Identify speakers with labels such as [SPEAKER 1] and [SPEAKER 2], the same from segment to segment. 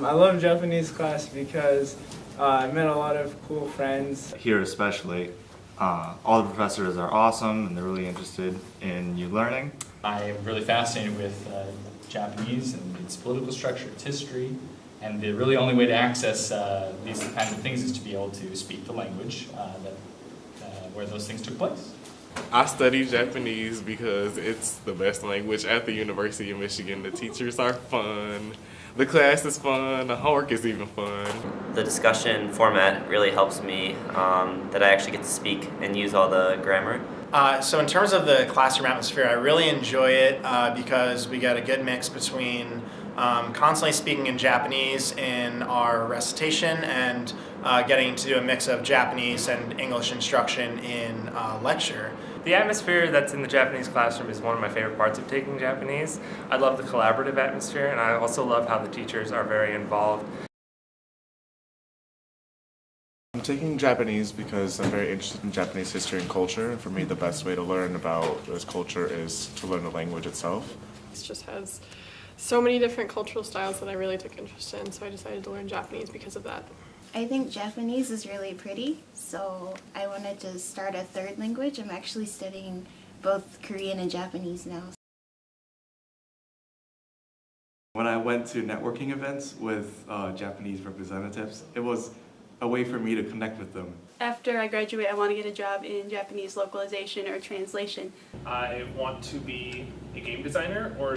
[SPEAKER 1] I love Japanese class because I met a lot of cool friends.
[SPEAKER 2] Here especially, all the professors are awesome and they're really interested in you learning.
[SPEAKER 3] I am really fascinated with Japanese and its political structure, its history, and the really only way to access these kinds of things is to be able to speak the language where those things took place.
[SPEAKER 4] I study Japanese because it's the best language at the University of Michigan. The teachers are fun, the class is fun, the homework is even fun.
[SPEAKER 5] The discussion format really helps me, that I actually get to speak and use all the grammar.
[SPEAKER 6] So in terms of the classroom atmosphere, I really enjoy it because we get a good mix between constantly speaking in Japanese in our recitation and getting to do a mix of Japanese and English instruction in lecture.
[SPEAKER 7] The atmosphere that's in the Japanese classroom is one of my favorite parts of taking Japanese. I love the collaborative atmosphere, and I also love how the teachers are very involved.
[SPEAKER 8] I'm taking Japanese because I'm very interested in Japanese history and culture, and for me the best way to learn about this culture is to learn the language itself.
[SPEAKER 9] It just has so many different cultural styles that I really took interest in, so I decided to learn Japanese because of that.
[SPEAKER 10] I think Japanese is really pretty, so I wanted to start a third language. I'm actually studying both Korean and Japanese now.
[SPEAKER 11] When I went to networking events with Japanese representatives, it was a way for me to connect with them.
[SPEAKER 12] After I graduate, I want to get a job in Japanese localization or translation.
[SPEAKER 13] I want to be a game designer or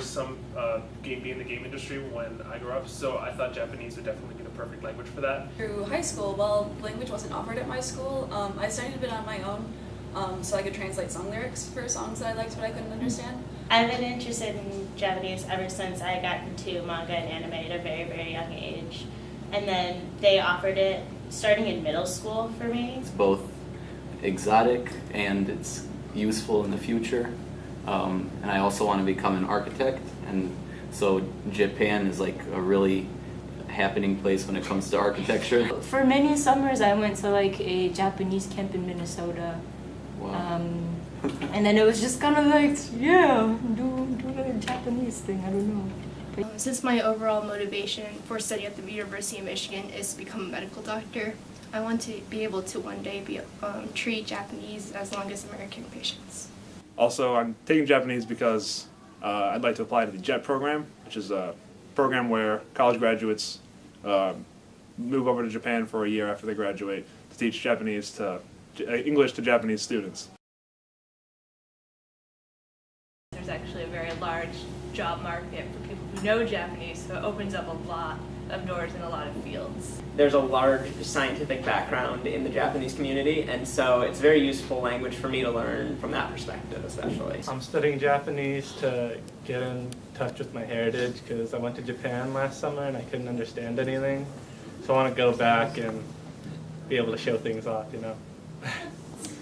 [SPEAKER 13] be in the game industry when I grow up, so I thought Japanese would definitely be the perfect language for that.
[SPEAKER 14] Through high school, well, language wasn't offered at my school. I studied a bit on my own, so I could translate song lyrics for songs that I liked but I couldn't understand.
[SPEAKER 15] I've been interested in Japanese ever since I got into manga and anime at a very, very young age. And then they offered it starting in middle school for me.
[SPEAKER 16] It's both exotic and it's useful in the future. And I also want to become an architect, and so Japan is like a really happening place when it comes to architecture.
[SPEAKER 17] For many summers I went to like a Japanese camp in Minnesota.
[SPEAKER 16] Wow.
[SPEAKER 17] And then it was just kind of like, yeah, do the Japanese thing, I don't know.
[SPEAKER 18] Since my overall motivation for study at the University of Michigan is to become a medical doctor, I want to be able to one day treat Japanese as long as American patients.
[SPEAKER 19] Also, I'm taking Japanese because I'd like to apply to the JET program, which is a program where college graduates move over to Japan for a year after they graduate to teach English to Japanese students.
[SPEAKER 20] There's actually a very large job market for people who know Japanese, so it opens up a lot of doors in a lot of fields.
[SPEAKER 7] There's a large scientific background in the Japanese community, and so it's a very useful language for me to learn from that perspective especially.
[SPEAKER 1] I'm studying Japanese to get in touch with my heritage because I went to Japan last summer and I couldn't understand anything. So I want to go back and be able to show things off, you know.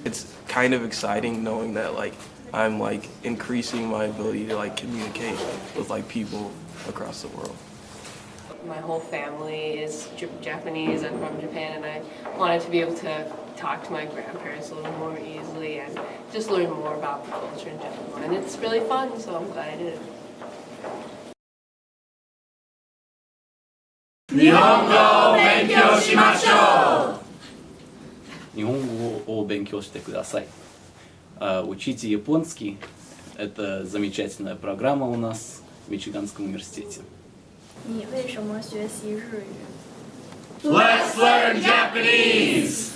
[SPEAKER 3] It's kind of exciting knowing that I'm increasing my ability to communicate with people across the world.
[SPEAKER 6] My whole family is Japanese. I'm from Japan, and I wanted to be able to talk to my grandparents a little more easily and just learn more about the culture in general. And it's really fun, so I'm glad I did it.
[SPEAKER 4] 日本語を勉強しましょう!
[SPEAKER 16] 日本語を勉強してください. Учите японский. Это замечательная программа у нас в Мичиганском университете.
[SPEAKER 18] 你为什么学习日语？
[SPEAKER 4] Let's learn Japanese!